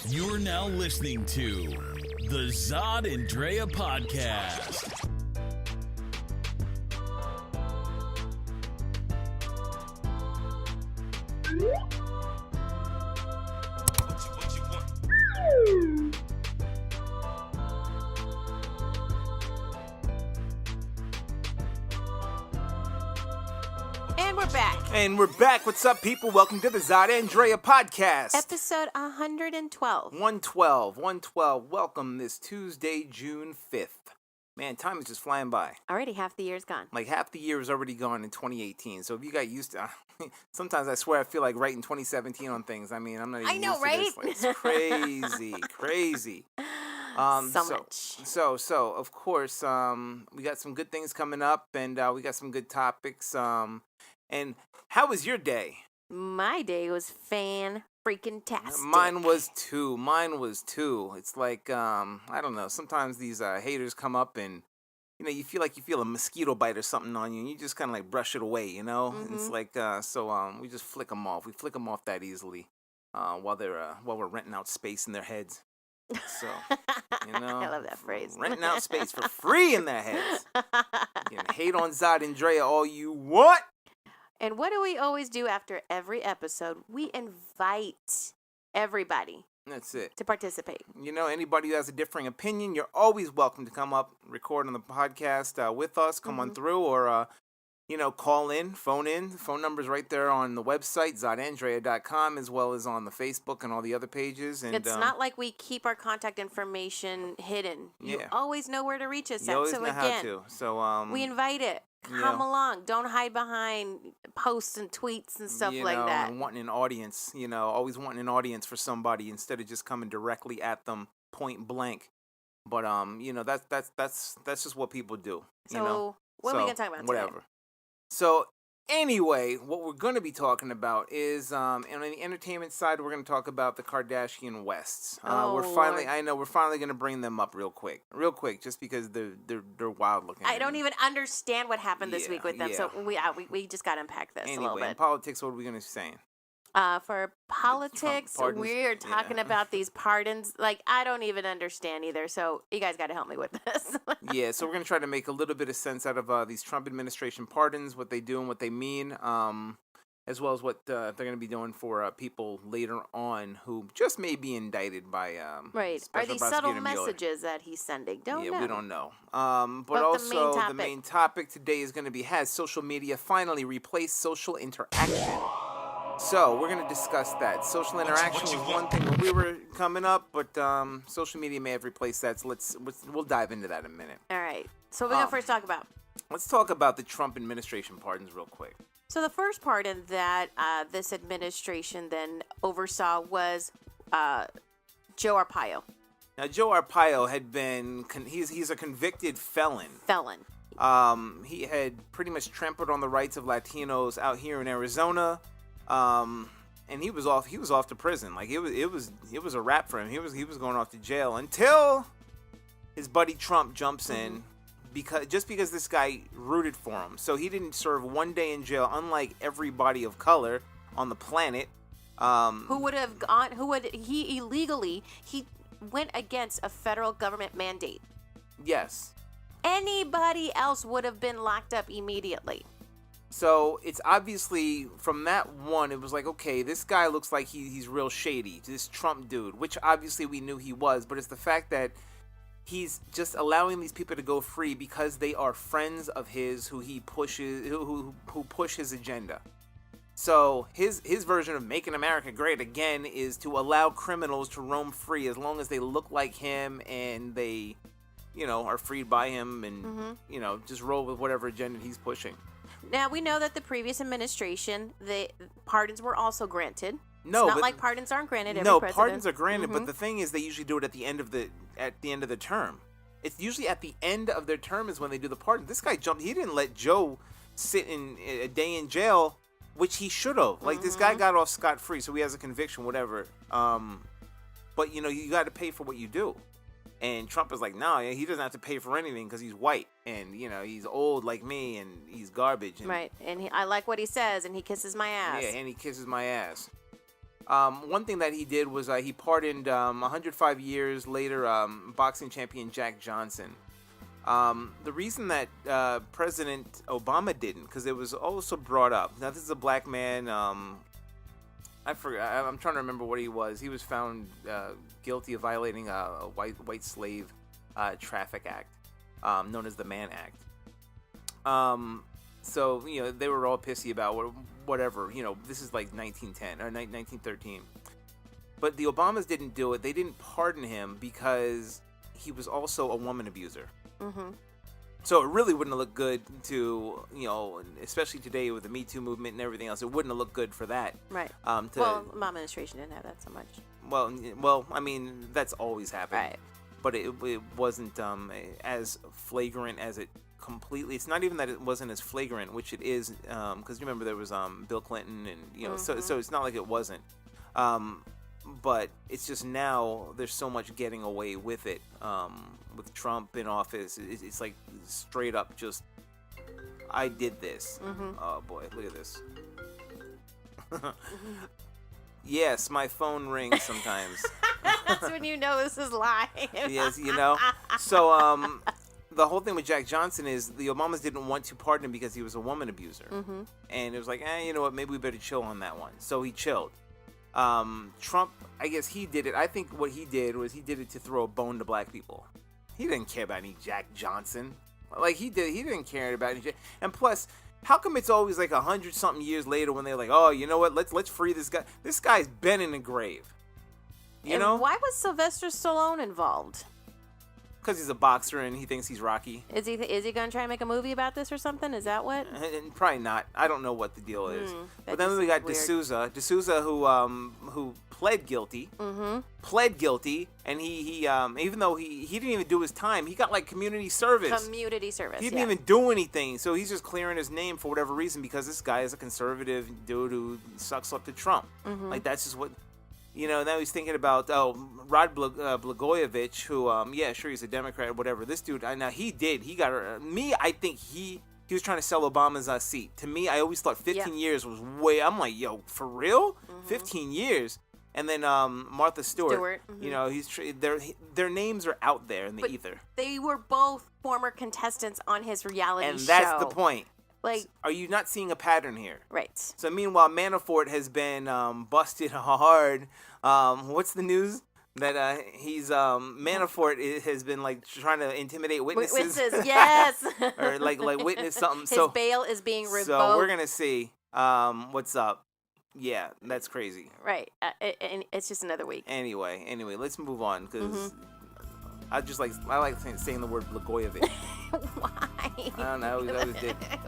You're now listening to the Zod and Drea podcast. And we're back. What's up, people? Welcome to the Zod and Drea podcast. Episode 112. 112. Welcome this Tuesday, June 5th. Man, time is just flying by. Already half the year's gone. Like half the year is already gone in 2018. So if you got used to... sometimes I swear I feel like writing 2017 on things. I mean, I'm not even used to this. Like, it's crazy. So of course, we got some good things coming up, and we got some good topics. And how was your day? My day was fan-freaking-tastic. Mine was too. It's like, I don't know, sometimes these haters come up and, you know, you feel a mosquito bite or something on you, and you just kind of like brush it away, you know? Mm-hmm. It's like, we just flick them off. We flick them off that easily while we're renting out space in their heads. So, you know. I love that phrase. Renting out space for free in their heads. You can hate on Zod and Drea all you want. And what do we always do after every episode? We invite everybody. That's it. To participate. You know, anybody who has a differing opinion, you're always welcome to come up, record on the podcast with us, come on through, or, call in, phone in. The phone number's right there on the website, zodandrea.com, as well as on the Facebook and all the other pages. And it's not like we keep our contact information hidden. You always know where to reach us. You always know how to. So, we invite it. Come along. Don't hide behind posts and tweets and stuff like that. And wanting an audience, always wanting an audience for somebody instead of just coming directly at them point blank. But that's just what people do. So what are we gonna talk about today? So anyway, what we're gonna be talking about is on the entertainment side, we're gonna talk about the Kardashian Wests. We're finally gonna bring them up real quick, just because they're wild looking. I don't even understand what happened this week with them, so we just gotta unpack this a little bit. In politics, what are we gonna be saying? For politics, we're talking about these pardons. Like, I don't even understand either, so you guys got to help me with this. So we're going to try to make a little bit of sense out of these Trump administration pardons, what they do and what they mean, as well as what they're going to be doing for people later on who just may be indicted by right. Are these subtle messages that he's sending? Don't know. We don't know. But also, the main topic today is going to be, has social media finally replaced social interaction? So, we're going to discuss that. Social interaction was one thing when we were coming up, but social media may have replaced that, so we'll dive into that in a minute. All right. So, we're going to first talk about? Let's talk about the Trump administration pardons real quick. So, the first pardon that this administration then oversaw was Joe Arpaio. Now, Joe Arpaio had been, he's a convicted felon. He had pretty much trampled on the rights of Latinos out here in Arizona. And he was off to prison. Like it was a wrap for him. He was going off to jail until his buddy Trump jumps in because this guy rooted for him. So he didn't serve one day in jail, unlike everybody of color on the planet. He went against a federal government mandate. Yes. Anybody else would have been locked up immediately. So it's obviously from that one, it was like, okay, this guy looks like he's real shady, this Trump dude, which obviously we knew he was, but it's the fact that he's just allowing these people to go free because they are friends of his who he pushes, who push his agenda. So his version of making America great again is to allow criminals to roam free as long as they look like him and they, are freed by him and, just roll with whatever agenda he's pushing. Now, we know that the previous administration, the pardons were also granted. It's not like pardons aren't granted every president. No, pardons are granted, but the thing is they usually do it at the end of the term. It's usually at the end of their term is when they do the pardon. This guy jumped. He didn't let Joe sit in a day in jail, which he should have. Like, this guy got off scot-free, so he has a conviction, whatever. But, you got to pay for what you do. And Trump is like, no, he doesn't have to pay for anything because he's white and, he's old like me and he's garbage. And, right. And I like what he says and he kisses my ass. Yeah, and he kisses my ass. One thing that he did was he pardoned 105 years later boxing champion Jack Johnson. The reason that President Obama didn't, because it was also brought up. Now, this is a black man. I forgot. I'm trying to remember what he was. He was found guilty of violating a white slave traffic act, known as the Mann Act. So, they were all pissy about whatever. This is like 1910 or 1913. But the Obamas didn't do it. They didn't pardon him because he was also a woman abuser. Mm-hmm. So it really wouldn't have looked good to, especially today with the Me Too movement and everything else, it wouldn't have looked good for that. Right. Well, my administration didn't have that so much. Well, I mean, that's always happened. Right. But it wasn't as flagrant as it completely. It's not even that it wasn't as flagrant, which it is, because you remember there was Bill Clinton and, so it's not like it wasn't. But it's just now there's so much getting away with it. With Trump in office, it's like straight up just, I did this. Mm-hmm. Oh boy, look at this. Yes, my phone rings sometimes. That's when you know this is live. Yes, So, the whole thing with Jack Johnson is the Obamas didn't want to pardon him because he was a woman abuser. Mm-hmm. And it was like, you know what, maybe we better chill on that one. So he chilled. Trump, I guess he did it. I think what he did was he did it to throw a bone to black people. He didn't care about any Jack Johnson. Like, he didn't care about any Jack. And plus, how come it's always like 100-something years later when they're like, oh, you know what, let's free this guy. This guy's been in the grave. You know? Why was Sylvester Stallone involved? Because he's a boxer and he thinks he's Rocky. Is he going to try and make a movie about this or something? Is that what? And probably not. I don't know what the deal is. But then we got weird. D'Souza, who pled guilty. Mm-hmm. Pled guilty, and he even though he didn't even do his time, he got like community service. Community service. He didn't even do anything, so he's just clearing his name for whatever reason because this guy is a conservative dude who sucks up to Trump. Mm-hmm. Like that's just what. Now he's thinking about, Rod Blagojevich, who, sure, he's a Democrat or whatever. This dude, I think he was trying to sell Obama's seat. To me, I always thought 15 years was I'm like, yo, for real? Mm-hmm. 15 years? And then Martha Stewart. Mm-hmm. Their names are out there in the ether. They were both former contestants on his reality show. And that's the point. Like, are you not seeing a pattern here? Right. So meanwhile, Manafort has been busted hard. What's the news? That he's Manafort has been like trying to intimidate witnesses. Witnesses, yes. Or like witness something. His bail is being revoked. So we're gonna see what's up. Yeah, that's crazy. Right. And it's just another week. Anyway, let's move on because I like saying the word Blagojevich. Why? I don't know.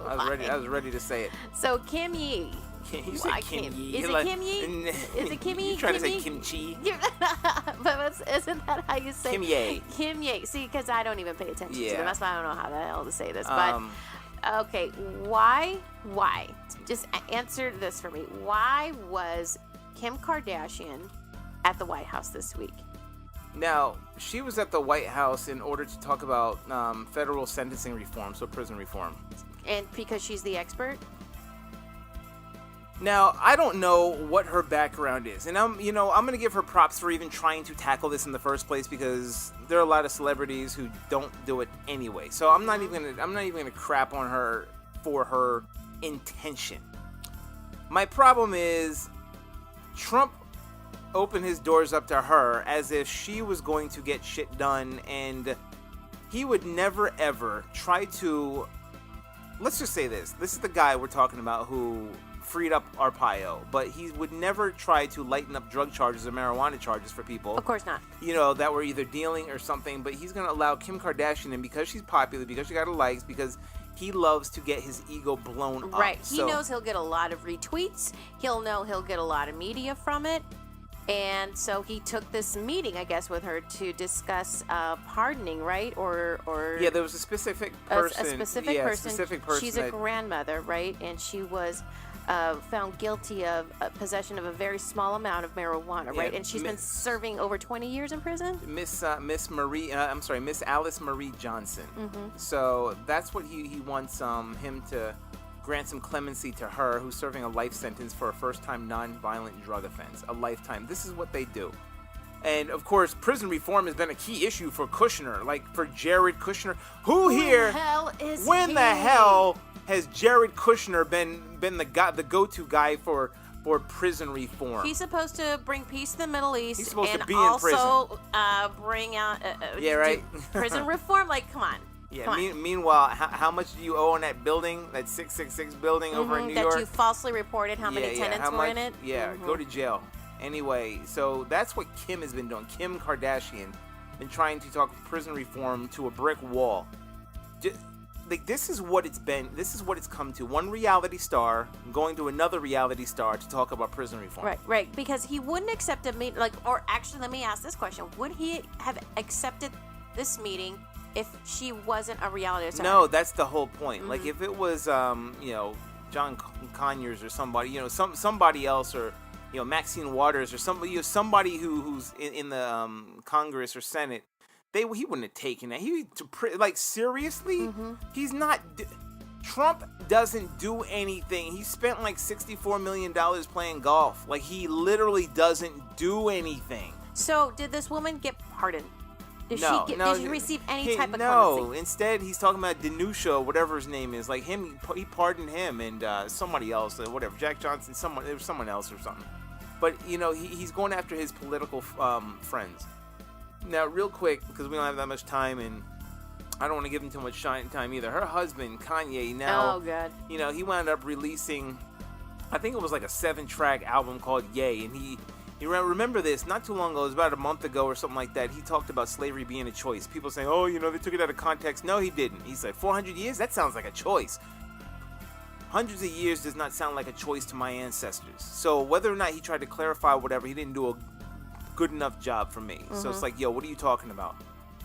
I was ready to say it. So Kim Yi. You said Kim Yi. Is it Kim Yi? Is it Kim Yi? You trying to say kimchi? But isn't that how you say Kim Ye? Kim Ye. See, because I don't even pay attention to them. That's why I don't know how the hell to say this. But okay, why? Just answer this for me. Why was Kim Kardashian at the White House this week? Now, she was at the White House in order to talk about federal sentencing reform, so prison reform. And because she's the expert? Now, I don't know what her background is, and I'm going to give her props for even trying to tackle this in the first place because there are a lot of celebrities who don't do it anyway. So I'm not even going to crap on her for her intention. My problem is Trump opened his doors up to her as if she was going to get shit done, and he would never ever try to. Let's just say this is the guy we're talking about who freed up Arpaio, but he would never try to lighten up drug charges or marijuana charges for people. Of course not. That were either dealing or something, but he's going to allow Kim Kardashian in because she's popular, because she got her likes, because he loves to get his ego blown up. Right. He knows he'll get a lot of retweets. He'll get a lot of media from it. And so he took this meeting, I guess, with her to discuss pardoning, right? Or yeah, there was a specific person. A specific person. She's a grandmother, right? And she was found guilty of possession of a very small amount of marijuana, right? And she's been serving over 20 years in prison. Miss Alice Marie Johnson. Mm-hmm. So that's what he wants him to grant some clemency to her, who's serving a life sentence for a first-time non-violent drug offense. A lifetime. This is what they do. And, of course, prison reform has been a key issue for Kushner, like for Jared Kushner. Who here... When the hell is When he? the hell has Jared Kushner been the go-to guy for prison reform? He's supposed to bring peace to the Middle East. He's supposed and to be in also bring out Yeah, right? prison reform. Like, come on. Yeah. Come on. Meanwhile, how much do you owe on that building, that 666 building over in New York? That you falsely reported how many tenants were in it? Yeah, go to jail. Anyway, so that's what Kim has been doing. Kim Kardashian been trying to talk prison reform to a brick wall. This is what it's been. This is what it's come to. One reality star going to another reality star to talk about prison reform. Right. Because he wouldn't accept a meeting. Or actually, let me ask this question: would he have accepted this meeting if she wasn't a reality star? No, that's the whole point. Like if it was, John Conyers or somebody, somebody else, or Maxine Waters or somebody who's in the Congress or Senate, he wouldn't have taken that. Seriously, he's not. Trump doesn't do anything. He spent like $64 million playing golf. Like he literally doesn't do anything. So did this woman get pardoned? Did she receive any type of clemency? No, instead he's talking about Danusha, whatever his name is. Like him, he pardoned him and somebody else, whatever, Jack Johnson, there was someone else or something. But he's going after his political friends. Now, real quick, because we don't have that much time, and I don't want to give him too much time either. Her husband, Kanye, now, oh god, he wound up releasing, I think it was like a 7-track album called Yay, and he remember this, not too long ago, it was about a month ago or something like that, he talked about slavery being a choice. People saying, oh, they took it out of context. No, he didn't. He said, 400 years? That sounds like a choice. Hundreds of years does not sound like a choice to my ancestors. So whether or not he tried to clarify whatever, he didn't do a good enough job for me. So it's like, yo, what are you talking about?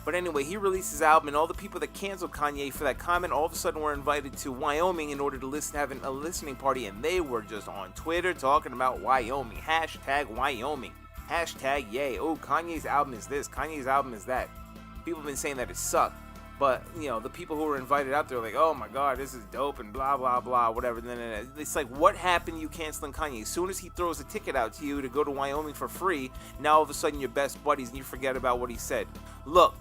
But anyway, he released his album, and all the people that canceled Kanye for that comment all of a sudden were invited to Wyoming in order to have a listening party, and they were just on Twitter talking about Wyoming. Hashtag Wyoming. Hashtag yay. Oh, Kanye's album is this. Kanye's album is that. People have been saying that it sucked. But, the people who were invited out there were like, oh my God, this is dope and blah, blah, blah, whatever. Then it's like, what happened you canceling Kanye? As soon as he throws a ticket out to you to go to Wyoming for free, now all of a sudden you're best buddies and you forget about what he said. Look,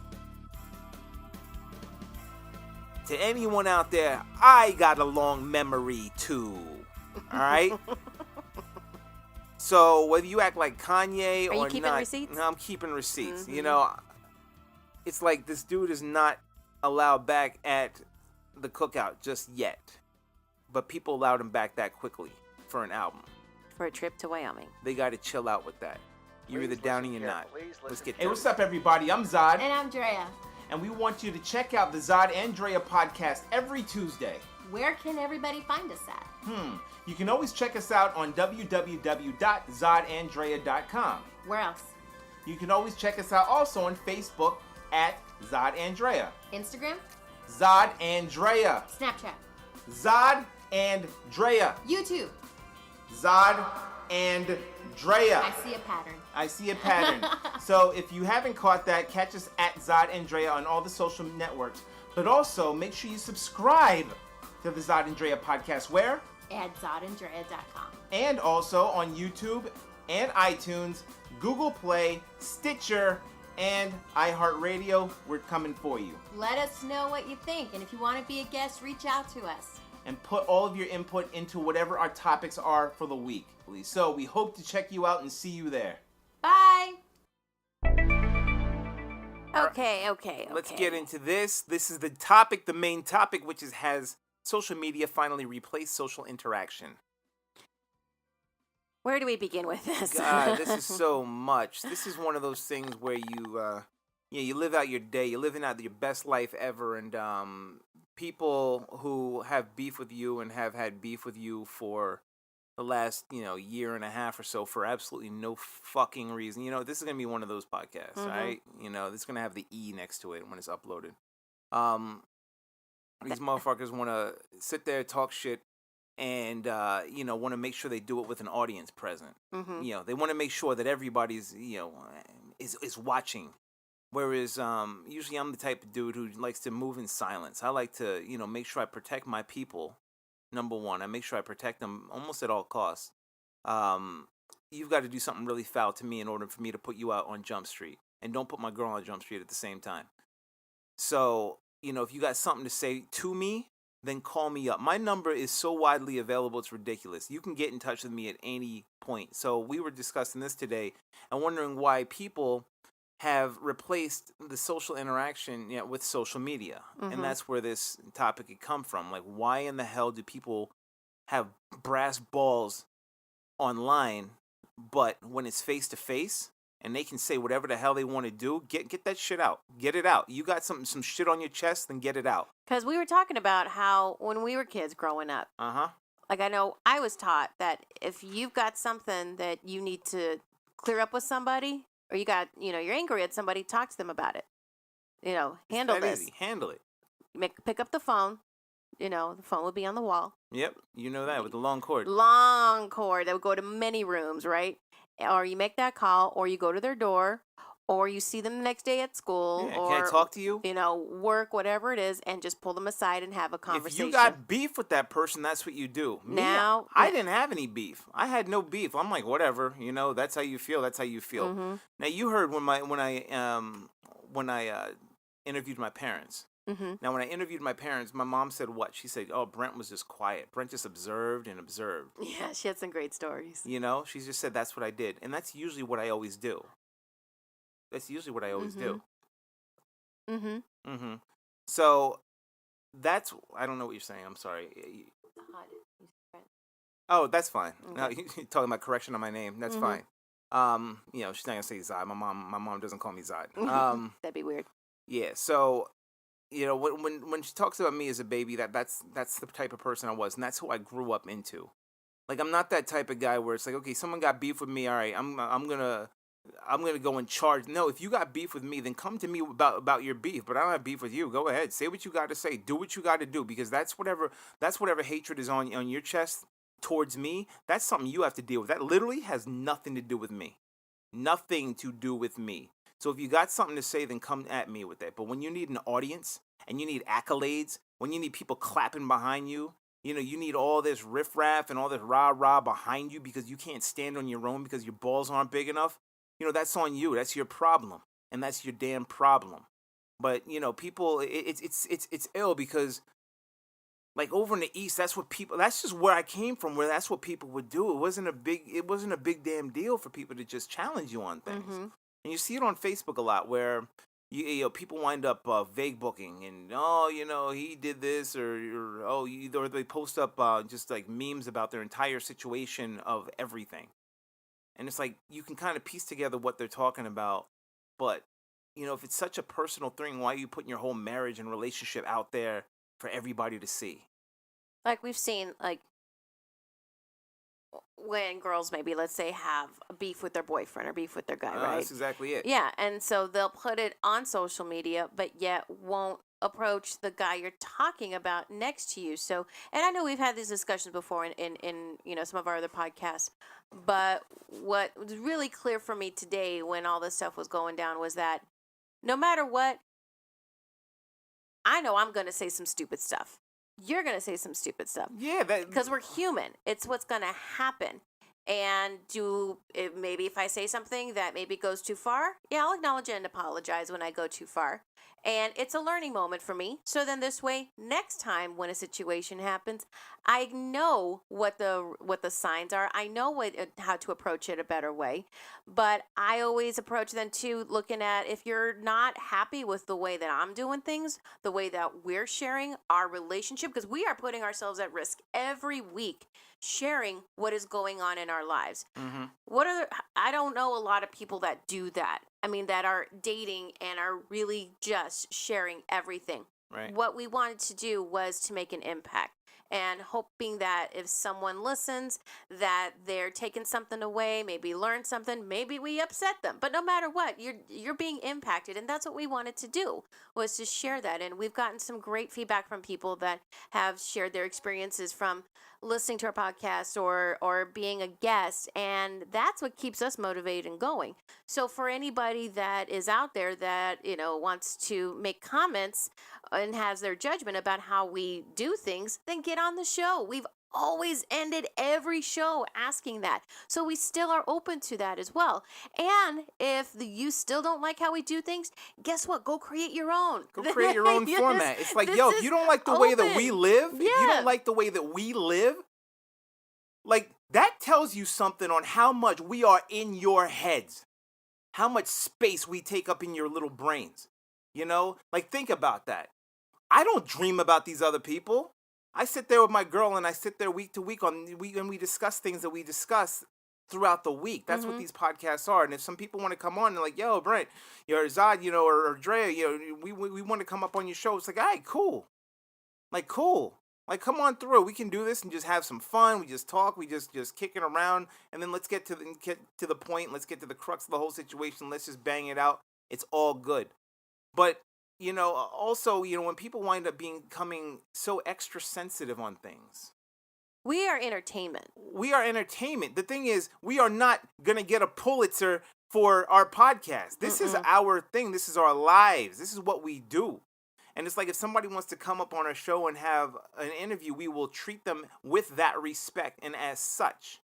to anyone out there, I got a long memory too. All right? So whether you act like Kanye or not. Are you keeping receipts? No, I'm keeping receipts. It's like this dude is not allowed back at the cookout just yet, but people allowed him back that quickly for an album, for a trip to Wyoming. They got to chill out with that. You're either down or you're not. Let's get. Hey, what's up, everybody? I'm Zod, And I'm Drea. and we want you to check out the Zod and Drea podcast every Tuesday. Where can everybody find us at? You can always check us out on www.zodanddrea.com. Where else? You can always check us out also on Facebook at Zod and Drea. Instagram? Zod and Drea. Snapchat? Zod and Drea. YouTube? Zod and Drea. I see a pattern. I see a pattern. So if you haven't caught that, catch us at Zod and Drea on all the social networks. But also, make sure you subscribe to the Zod and Drea podcast. Where? At zodanddrea.com. And also on YouTube and iTunes, Google Play, Stitcher, and iHeartRadio. We're coming for you. Let us know what you think. And if you want to be a guest, reach out to us. And put all of your input into whatever our topics are for the week. So we hope to check you out and see you there. Bye. Okay. Let's get into this. This is the topic, the main topic, which has social media finally replaced social interaction. Where do we begin with this? God, this is so much. This is one of those things where you live out your day, you're living out your best life ever, and people who have beef with you and have had beef with you for the last, year and a half or so for absolutely no fucking reason. This is going to be one of those podcasts, right? This is going to have the E next to it when it's uploaded. These motherfuckers want to sit there, talk shit, and, want to make sure they do it with an audience present. They want to make sure that everybody's, is watching. Whereas, usually I'm the type of dude who likes to move in silence. I like to, make sure I protect my people number one. I make sure I protect them almost at all costs. You've got to do something really foul to me in order for me to put you out on Jump Street. And don't put my girl on Jump Street at the same time. So, if you got something to say to me, then call me up. My number is so widely available, it's ridiculous. You can get in touch with me at any point. So we were discussing this today and wondering why people have replaced the social interaction with social media. Mm-hmm. And that's where this topic could come from. Like, why in the hell do people have brass balls online, but when it's face-to-face, and they can say whatever the hell they want to do, get that shit out. Get it out. You got some shit on your chest, then get it out. Because we were talking about how when we were kids growing up, like I know I was taught that if you've got something that you need to clear up with somebody, or you got, you're angry at somebody, talk to them about it. Handle this. Easy. Handle it. Pick up the phone. The phone would be on the wall. Yep, you know that with the long cord. Long cord that would go to many rooms, right? Or you make that call, or you go to their door, or you see them the next day at school, or can I talk to you? Work, whatever it is, and just pull them aside and have a conversation. If you got beef with that person, that's what you do. Now, I didn't have any beef. I had no beef. I'm like, whatever, that's how you feel. That's how you feel. Mm-hmm. Now you heard when I interviewed my parents. Mm-hmm. Now, when I interviewed my parents, my mom said what? She said, oh, Brent was just quiet. Brent just observed and observed. Yeah, she had some great stories. She just said, that's what I did. And that's usually what I always do. Mm-hmm. Mm-hmm. So, I don't know what you're saying. I'm sorry. Oh, that's fine. Okay. No, you're talking about correction on my name. That's fine. She's not going to say Zod. My mom doesn't call me Zod. That'd be weird. Yeah, so... when she talks about me as a baby, that's the type of person I was, and that's who I grew up into. Like, I'm not that type of guy where it's like, okay, someone got beef with me, all right, I'm gonna go and charge. No, if you got beef with me, then come to me about your beef. But I don't have beef with you. Go ahead, say what you got to say, do what you got to do, because that's whatever hatred is on your chest towards me. That's something you have to deal with. That literally has nothing to do with me. Nothing to do with me. So if you got something to say, then come at me with it. But when you need an audience and you need accolades, when you need people clapping behind you, you need all this riffraff and all this rah-rah behind you because you can't stand on your own because your balls aren't big enough, that's on you. That's your problem. And that's your damn problem. But, people, it's ill because, like, over in the East, that's just where I came from, where that's what people would do. It wasn't a big damn deal for people to just challenge you on things. Mm-hmm. And you see it on Facebook a lot where people wind up vague booking and, he did this or they post up just like memes about their entire situation of everything. And it's like you can kind of piece together what they're talking about. But, if it's such a personal thing, why are you putting your whole marriage and relationship out there for everybody to see? Like we've seen, like, when girls maybe, let's say, have a beef with their boyfriend or beef with their guy, right? That's exactly it. Yeah, and so they'll put it on social media, but yet won't approach the guy you're talking about next to you. So, and I know we've had these discussions before in some of our other podcasts, but what was really clear for me today when all this stuff was going down was that no matter what, I know I'm going to say some stupid stuff. You're going to say some stupid stuff. Yeah. Because we're human. It's what's going to happen. And maybe if I say something that maybe goes too far, I'll acknowledge it and apologize when I go too far. And it's a learning moment for me. So then this way, next time when a situation happens, I know what the signs are. I know how to approach it a better way. But I always approach them too, looking at if you're not happy with the way that I'm doing things, the way that we're sharing our relationship, because we are putting ourselves at risk every week sharing what is going on in our lives. Mm-hmm. I don't know a lot of people that do that. I mean, that are dating and are really just sharing everything. Right. What we wanted to do was to make an impact, and hoping that if someone listens, that they're taking something away, maybe learn something, maybe we upset them. But no matter what, you're being impacted, and that's what we wanted to do, was to share that. And we've gotten some great feedback from people that have shared their experiences from listening to our podcast or being a guest, and that's what keeps us motivated and going. So for anybody that is out there that, you know, wants to make comments and has their judgment about how we do things, then get on the show. We've always ended every show asking that. So we still are open to that as well. And if you still don't like how we do things, guess what? Go create your own. Go create your own format. It's like, yo, if you don't like the way that we live, if you don't like the way that we live, like, that tells you something on how much we are in your heads, how much space we take up in your little brains. You know, like, think about that. I don't dream about these other people. I sit there with my girl and I sit there week to week and we discuss things that we discuss throughout the week. That's what these podcasts are. And if some people want to come on and like, yo, Brent, or Zod, you know, or Drea, you know, we want to come up on your show. It's like, all right, cool. Like, cool. Like, come on through. We can do this and just have some fun. We just talk. We just kicking around. And then let's get to the point. Let's get to the crux of the whole situation. Let's just bang it out. It's all good. But, you know, also, you know, when people wind up becoming so extra sensitive on things. We are entertainment. We are entertainment. The thing is, we are not going to get a Pulitzer for our podcast. This is our thing. This is our lives. This is what we do. And it's like if somebody wants to come up on our show and have an interview, we will treat them with that respect and as such.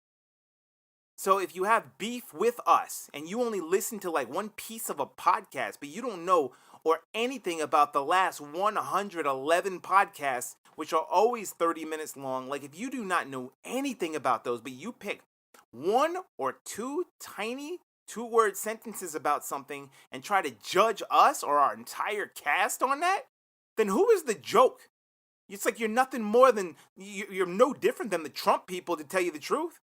So if you have beef with us and you only listen to like one piece of a podcast, but you don't know or anything about the last 111 podcasts, which are always 30 minutes long, like if you do not know anything about those, but you pick one or two tiny two-word sentences about something and try to judge us or our entire cast on that, then who is the joke? It's like you're nothing more than, you're no different than the Trump people, to tell you the truth.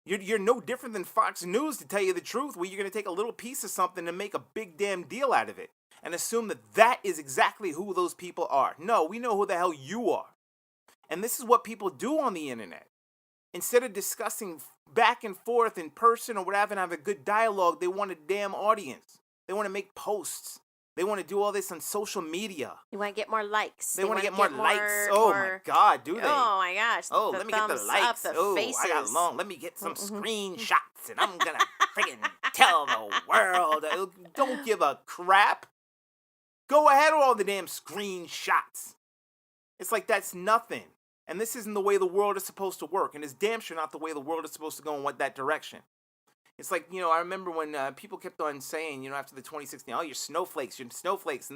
You're no different than Fox News, to tell you the truth, where you're going to take a little piece of something and make a big damn deal out of it and assume that that is exactly who those people are. No, we know who the hell you are. And this is what people do on the internet. Instead of discussing back and forth in person or whatever and have a good dialogue, they want a damn audience. They want to make posts. They want to do all this on social media. You want to get more likes. They want to get more likes. Oh my God, do they? Oh my gosh. Oh, let me get the likes. Faces. I got long. Let me get some screenshots and I'm going to friggin' tell the world. Don't give a crap. Go ahead with all the damn screenshots. It's like that's nothing. And this isn't the way the world is supposed to work. And it's damn sure not the way the world is supposed to go in that direction. It's like, you know, I remember when people kept on saying, you know, after the 2016, oh, you're snowflakes, and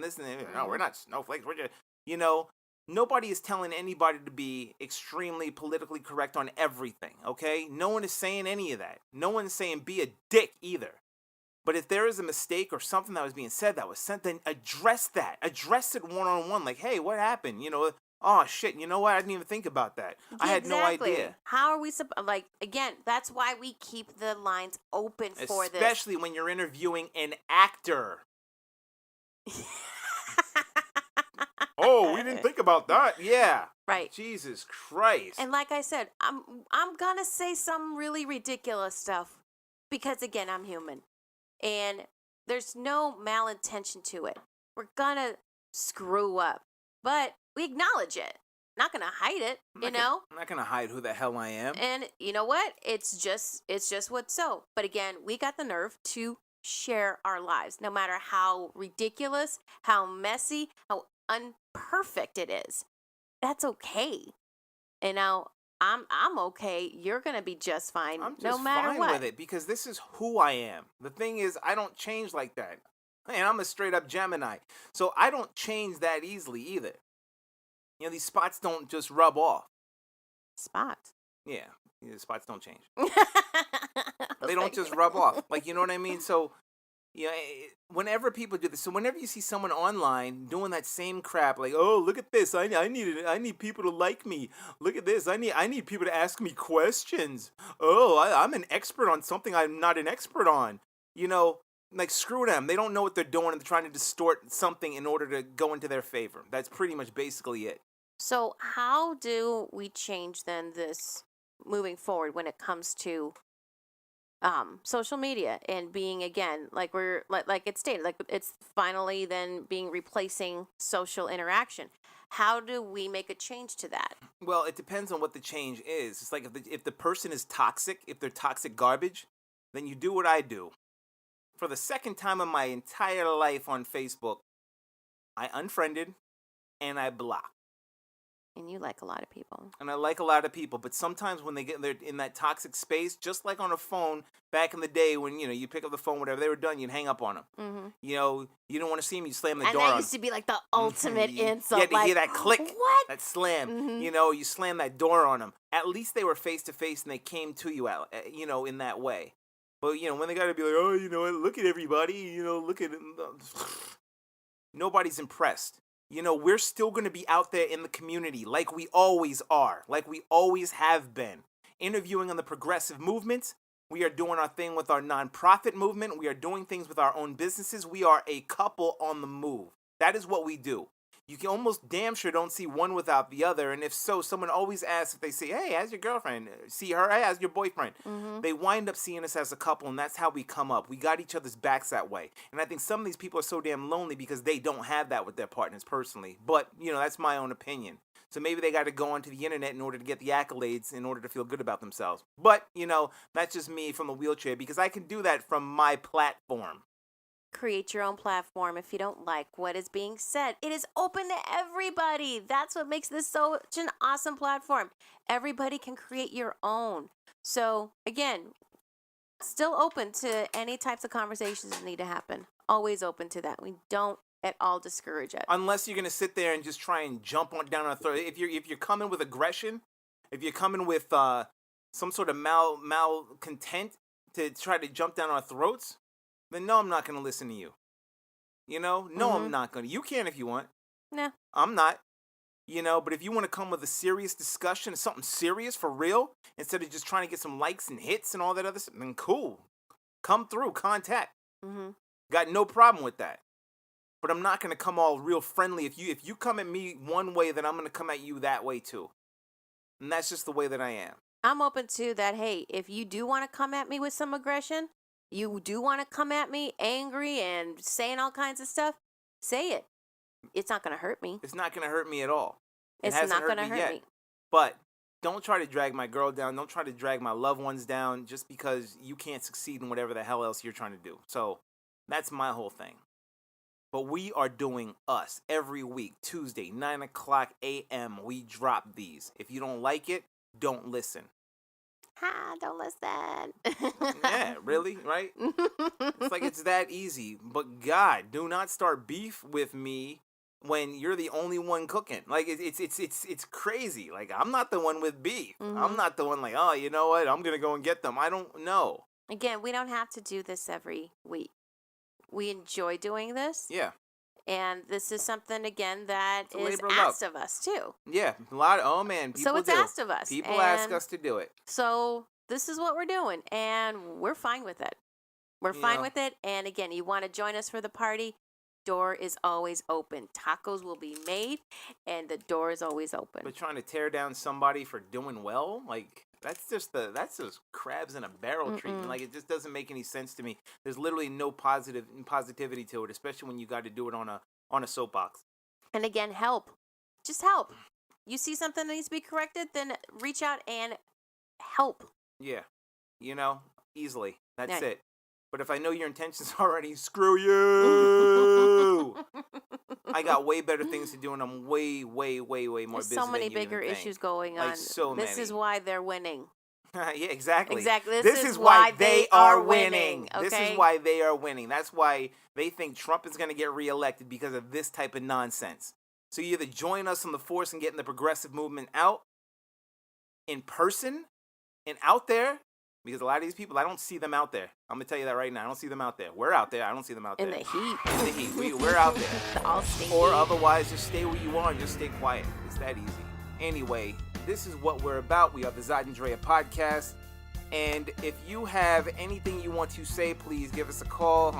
this and that. No, we're not snowflakes. We're just, you know, nobody is telling anybody to be extremely politically correct on everything, okay? No one is saying any of that. No one is saying be a dick either. But if there is a mistake or something that was being said that was sent, then address that. Address it one-on-one. Like, hey, what happened? You know, oh, shit, you know what? I didn't even think about that. I had no idea. How are we, like, again, that's why we keep the lines open for this. Especially when you're interviewing an actor. Oh, we didn't think about that. Yeah. Right. Jesus Christ. And like I said, I'm going to say some really ridiculous stuff because, again, I'm human. And there's no malintention to it. We're going to screw up. But we acknowledge it. Not gonna hide it, you know? I'm not gonna hide who the hell I am. And you know what? It's just what's so. But again, we got the nerve to share our lives, no matter how ridiculous, how messy, how unperfect it is. That's okay. And now I'm okay. You're gonna be just fine, no matter what. I'm just fine with it because this is who I am. The thing is, I don't change like that. And I'm a straight up Gemini. So I don't change that easily either. You know, these spots don't just rub off. Spots? Yeah, the spots don't change. They don't just rub off. Like, you know what I mean? So, you know, whenever people do this, so whenever you see someone online doing that same crap, like, oh, look at this, I need people to like me. Look at this, I need people to ask me questions. Oh, I'm an expert on something I'm not an expert on. You know, like, screw them. They don't know what they're doing, and they're trying to distort something in order to go into their favor. That's pretty much basically it. So how do we change, then, this moving forward when it comes to social media and being, again, like we're like it's stated, like it's finally then being replacing social interaction? How do we make a change to that? Well, it depends on what the change is. It's like if the person is toxic, if they're toxic garbage, then you do what I do. For the second time in my entire life on Facebook, I unfriended and I blocked. And you like a lot of people. And I like a lot of people, but sometimes when they're in that toxic space, just like on a phone back in the day when, you pick up the phone, whatever, they were done, you'd hang up on them. Mm-hmm. You don't want to see them, you slam the door on And that them. used to be like the ultimate insult. You had to hear that click, what? that slam. Mm-hmm. You slam that door on them. At least they were face to face and they came to you out, in that way. But, when they got to be like, oh, look at everybody, look at them. Nobody's impressed. We're still going to be out there in the community like we always are, like we always have been. Interviewing on the progressive movement. We are doing our thing with our nonprofit movement. We are doing things with our own businesses. We are a couple on the move. That is what we do. You can almost damn sure don't see one without the other. And if so, someone always asks if they say, hey, how's your girlfriend? See her? Hey, how's your boyfriend? Mm-hmm. They wind up seeing us as a couple, and that's how we come up. We got each other's backs that way. And I think some of these people are so damn lonely because they don't have that with their partners personally. But, that's my own opinion. So maybe they got to go onto the internet in order to get the accolades in order to feel good about themselves. But, that's just me from the wheelchair because I can do that from my platform. Create your own platform if you don't like what is being said. It is open to everybody. That's what makes this such an awesome platform. Everybody can create your own. So, again, still open to any types of conversations that need to happen. Always open to that. We don't at all discourage it. Unless you're going to sit there and just try and jump down our throat. If you're coming with aggression, if you're coming with some sort of malcontent to try to jump down our throats, then no, I'm not going to listen to you. No, I'm not going to. You can if you want. No. I'm not. But if you want to come with a serious discussion, something serious for real, instead of just trying to get some likes and hits and all that other stuff, then cool. Come through, contact. Mm-hmm. Got no problem with that. But I'm not going to come all real friendly. If you come at me one way, then I'm going to come at you that way too. And that's just the way that I am. I'm open to that. Hey, if you do want to come at me with some aggression, you do want to come at me angry and saying all kinds of stuff, say it. It's not going to hurt me. It's not going to hurt me at all. It's not going to hurt me. But don't try to drag my girl down. Don't try to drag my loved ones down just because you can't succeed in whatever the hell else you're trying to do. So that's my whole thing. But we are doing us every week, Tuesday, 9 o'clock a.m. We drop these. If you don't like it, don't listen. Don't listen. Yeah, really, right? It's like it's that easy. But God, do not start beef with me when you're the only one cooking. Like it's crazy. Like I'm not the one with beef. Mm-hmm. I'm not the one like, oh, you know what? I'm gonna go and get them. I don't know. Again, we don't have to do this every week. We enjoy doing this. Yeah. And this is something, again, that is asked of us, too. Yeah, a lot of, oh, man, people so it's asked of us. People ask us to do it. So this is what we're doing, and we're fine with it. We're fine with it, and again, you want to join us for the party, door is always open. Tacos will be made, and the door is always open. But trying to tear down somebody for doing well, like... That's just crabs in a barrel treatment. Like, it just doesn't make any sense to me. There's literally no positivity to it, especially when you got to do it on a soapbox. And again, help. Just help. You see something that needs to be corrected, then reach out and help. Yeah. Easily. That's it. But if I know your intentions already, screw you. I got way better things to do, and I'm way, way, way, way more busy. There's so many bigger issues going on. Like so many. This is why they're winning. Yeah, exactly. Exactly. This is why they are winning. Okay? This is why they are winning. That's why they think Trump is going to get reelected because of this type of nonsense. So you either join us on the force and getting the progressive movement out in person and out there. Because a lot of these people, I don't see them out there. I'm going to tell you that right now. I don't see them out there. We're out there. I don't see them out there. In the heat. In the heat. We're out there. All stinky. Or otherwise, just stay where you are and just stay quiet. It's that easy. Anyway, this is what we're about. We are the Zod and Drea podcast. And if you have anything you want to say, please give us a call.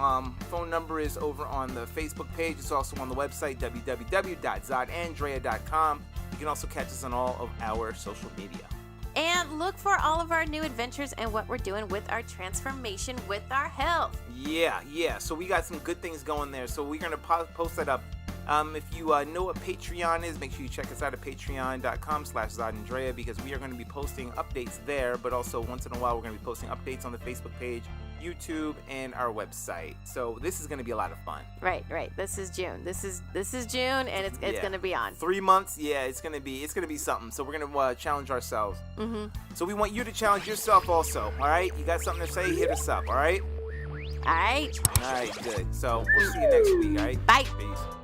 Phone number is over on the Facebook page. It's also on the website, www.zodanddrea.com. You can also catch us on all of our social media. And look for all of our new adventures and what we're doing with our transformation with our health. Yeah. So we got some good things going there. So we're going to post that up If you know what Patreon is, make sure you check us out at patreon.com/ZodAndrea, because we are going to be posting updates there, but also once in a while we're going to be posting updates on the Facebook page, YouTube, and our website. So this is going to be a lot of fun. Right. This is June. This is June, and it's going to be on. 3 months, it's going to be something. So we're going to challenge ourselves. Mm-hmm. So we want you to challenge yourself also. All right, you got something to say? Hit us up. All right. All right, good. So we'll see you next week. All right. Bye. Peace.